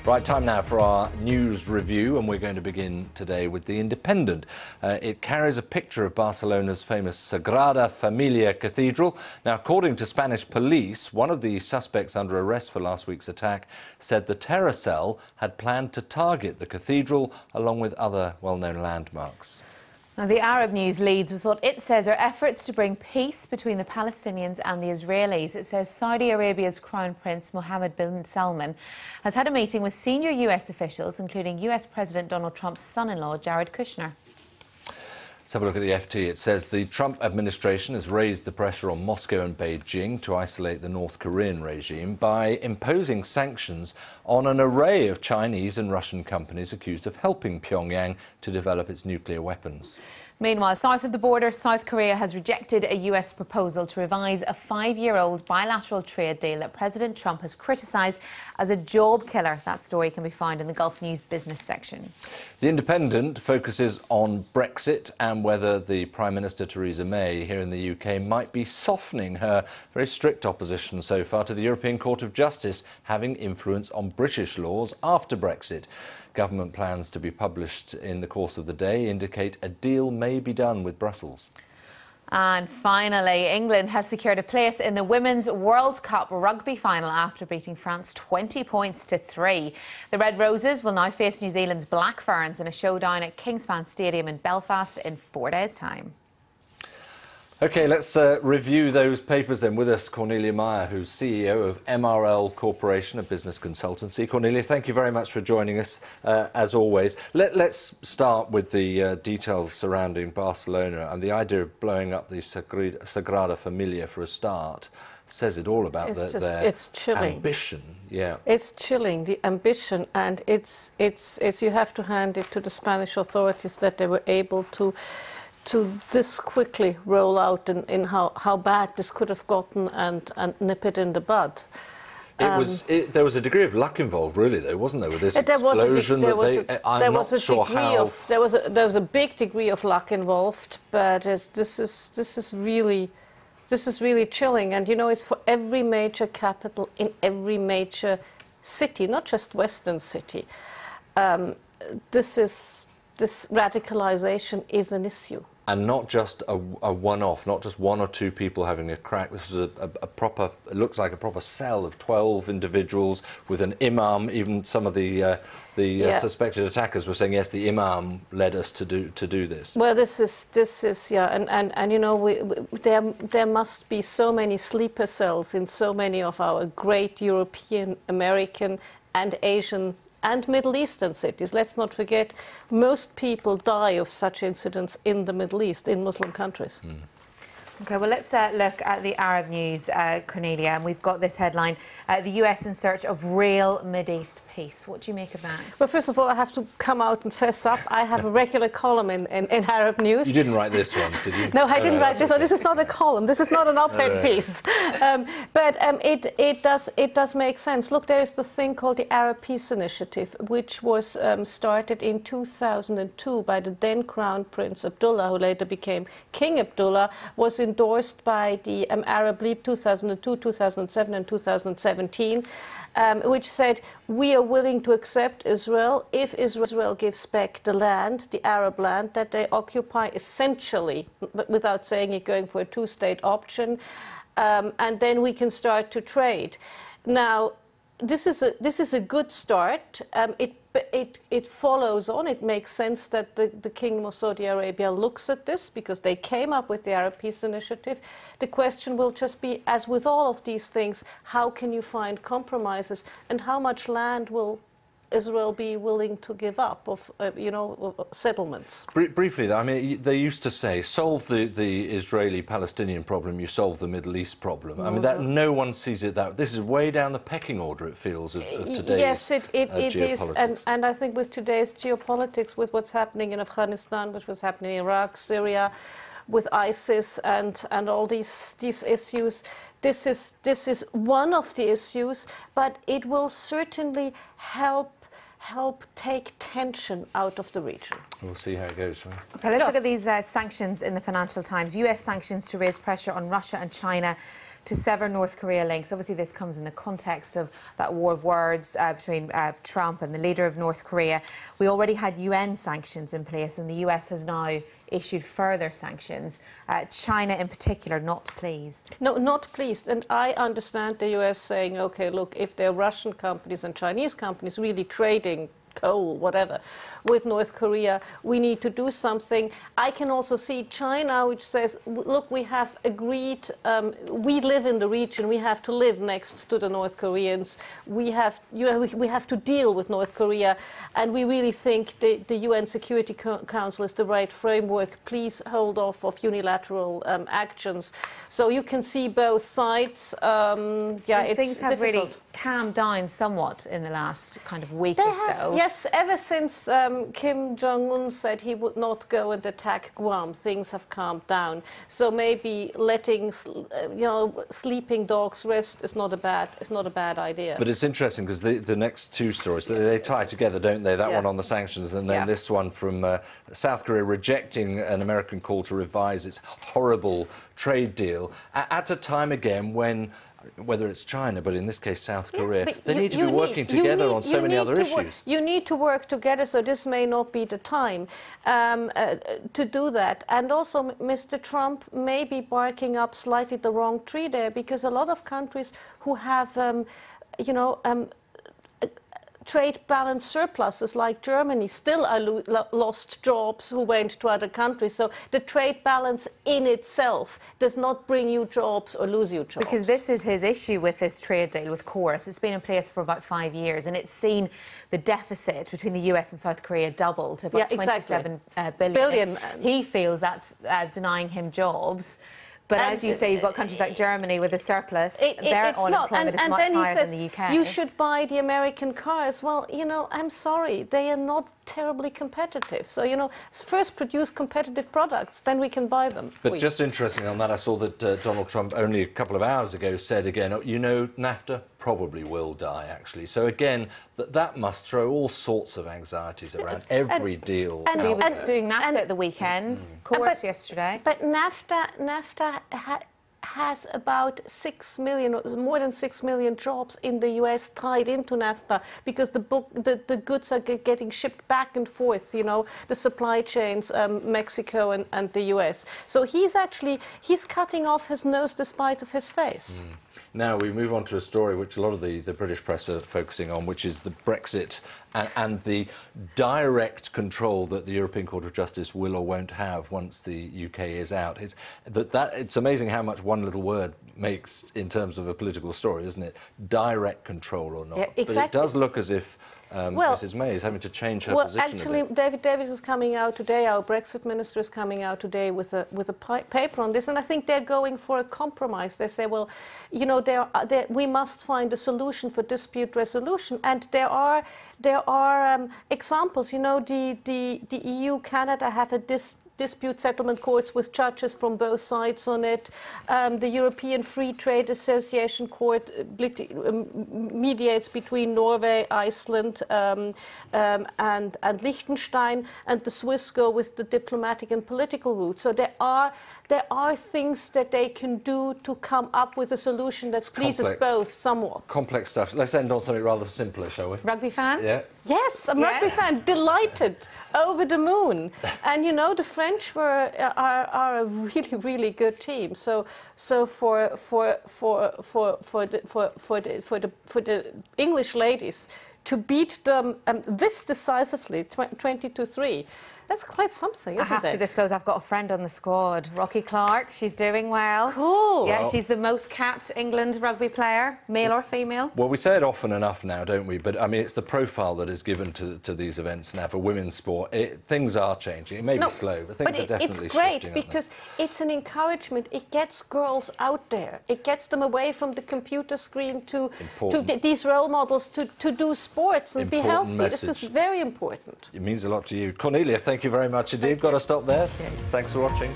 Right, time now for our news review, and we're going to begin today with The Independent. It carries a picture of Barcelona's famous Sagrada Familia Cathedral. Now, according to Spanish police, one of the suspects under arrest for last week's attack said the terror cell had planned to target the cathedral along with other well-known landmarks. Now, the Arab News leads with what it says are efforts to bring peace between the Palestinians and the Israelis. It says Saudi Arabia's Crown Prince Mohammed bin Salman has had a meeting with senior US officials, including US President Donald Trump's son-in-law, Jared Kushner. Let's have a look at the FT. It says the Trump administration has raised the pressure on Moscow and Beijing to isolate the North Korean regime by imposing sanctions on an array of Chinese and Russian companies accused of helping Pyongyang to develop its nuclear weapons. Meanwhile, south of the border, South Korea has rejected a US proposal to revise a 5-year-old bilateral trade deal that President Trump has criticised as a job killer. That story can be found in the Gulf News business section. The Independent focuses on Brexit and whether the Prime Minister Theresa May here in the UK might be softening her very strict opposition so far to the European Court of Justice having influence on British laws after Brexit. Government plans to be published in the course of the day indicate a deal may be done with Brussels. And finally, England has secured a place in the Women's World Cup rugby final after beating France 20 points to 3. The Red Roses will now face New Zealand's Black Ferns in a showdown at Kingspan Stadium in Belfast in 4 days' time. OK, let's review those papers then. With us, Cornelia Meyer, who's CEO of MRL Corporation, a business consultancy. Cornelia, thank you very much for joining us, as always. Let's start with the details surrounding Barcelona and the idea of blowing up the Sagrada Familia for a start. Says it all about their ambition. Yeah, it's chilling, the ambition, and it's you have to hand it to the Spanish authorities that they were able to this quickly roll out in how bad this could have gotten and nip it in the bud. There was a degree of luck involved, really, though, wasn't there, with this explosion? There was a big degree of luck involved, but this is really chilling. And you know, it's for every major capital in every major city, not just Western city. This radicalization is an issue. And not just a one-off, not just one or two people having a crack. This is a proper, it looks like a proper cell of 12 individuals with an imam. Even some of the suspected attackers were saying, yes, the imam led us to do this. Well, this is yeah, and you know, there must be so many sleeper cells in so many of our great European, American, and Asian and Middle Eastern cities. Let's not forget, most people die of such incidents in the Middle East, in Muslim countries. OK, well, let's look at the Arab News, Cornelia, and we've got this headline, the US in search of real Mideast peace. What do you make of that? Well, first of all, I have to come out and fess up. I have a regular column in Arab News. You didn't write this one, did you? No, I didn't write this one. This is not a column. This is not an op-ed piece. But it does make sense. Look, there is the thing called the Arab Peace Initiative, which was started in 2002 by the then Crown Prince Abdullah, who later became King Abdullah, was endorsed by the Arab League 2002, 2007 and 2017, which said we are willing to accept Israel if Israel gives back the land, the Arab land that they occupy essentially, but without saying it, going for a two-state option, and then we can start to trade. Now, this is a good start. It follows on. It makes sense that the Kingdom of Saudi Arabia looks at this because they came up with the Arab Peace Initiative. The question will just be, as with all of these things, how can you find compromises and how much land will Israel be willing to give up of settlements? Briefly, though, I mean, they used to say, solve the Israeli-Palestinian problem, you solve the Middle East problem. I mean, that no one sees it that. This is way down the pecking order, it feels, of today's yes, it is, geopolitics. and I think with today's geopolitics, with what's happening in Afghanistan, with what's happening in Iraq, Syria, with ISIS and all these issues, this is one of the issues, but it will certainly help help take tension out of the region. We'll see how it goes, shall we? Okay, let's look at these sanctions in the Financial Times. US sanctions to raise pressure on Russia and China to sever North Korea links. Obviously, this comes in the context of that war of words between Trump and the leader of North Korea. We already had UN sanctions in place, and the US has now issued further sanctions. China, in particular, not pleased. No, not pleased. And I understand the US saying, OK, look, if there are Russian companies and Chinese companies really trading coal, whatever, with North Korea, we need to do something. I can also see China, which says, look, we have agreed, we live in the region, we have to live next to the North Koreans, we have to deal with North Korea, and we really think the UN Security Council is the right framework. Please hold off of unilateral actions. So you can see both sides. It's things have difficult. really calmed down somewhat in the last kind of week or so. Yes, ever since Kim Jong-un said he would not go and attack Guam, things have calmed down. So maybe letting sleeping dogs rest is not a bad idea. But it's interesting because the next two stories, they tie together, don't they? That one on the sanctions, and then this one from South Korea rejecting an American call to revise its horrible trade deal at a time again when, whether it's China, but in this case South Korea, they need to be working together on so many other issues. You need to work together, so this may not be the time to do that. And also, Mr. Trump may be barking up slightly the wrong tree there, because a lot of countries who have, trade balance surpluses like Germany still are lost jobs who went to other countries. So the trade balance in itself does not bring you jobs or lose you jobs. Because this is his issue with this trade deal with Chorus. It's been in place for about 5 years, and it's seen the deficit between the US and South Korea double to about $27 billion. He feels that's denying him jobs. But as you say, you've got countries like Germany with a surplus. Their unemployment is much higher than the UK. You should buy the American cars. Well, I'm sorry, they are not terribly competitive. So, first produce competitive products, then we can buy them. But just interesting on that, I saw that Donald Trump only a couple of hours ago said again, NAFTA probably will die, actually. So again, that must throw all sorts of anxieties around every deal. And he was doing NAFTA at the weekend, Chorus yesterday. But NAFTA has about 6 million, more than 6 million jobs in the US tied into NAFTA, because the goods are getting shipped back and forth, the supply chains, Mexico and the US. So he's cutting off his nose despite of his face. Now we move on to a story which a lot of the British press are focusing on, which is the Brexit and the direct control that the European Court of Justice will or won't have once the UK is out. It's amazing how much one little word makes in terms of a political story, isn't it? Direct control or not. Yeah, exactly. But it does look as if Mrs May is having to change her position actually, a bit. David Davis is coming out today, our Brexit minister is coming out today with a paper on this, and I think they're going for a compromise. They say, well, we must find a solution for dispute resolution, and there are examples. The EU, Canada have a dispute settlement courts with judges from both sides on it. The European Free Trade Association Court mediates between Norway, Iceland and Liechtenstein, and the Swiss go with the diplomatic and political route. So there are things that they can do to come up with a solution that pleases both somewhat. Complex stuff. Let's end on something rather simpler, shall we? Rugby fan? Yeah. Yes, I'm a rugby fan, delighted, over the moon. And the French are a really, really good team. So for the English ladies to beat them this decisively, 20-3. That's quite something, isn't it? I have to disclose I've got a friend on the squad, Rocky Clark. She's doing well. Cool. Yeah, she's the most capped England rugby player, male or female. Well, we say it often enough now, don't we? But, I mean, it's the profile that is given to these events now for women's sport. Things are changing. It may be slow, but things are definitely shifting. It's great because it's an encouragement. It gets girls out there. It gets them away from the computer screen to these role models to do sports and be healthy. Message. This is very important. It means a lot to you. Cornelia, thank you very much indeed. Got to stop there. Thanks for watching.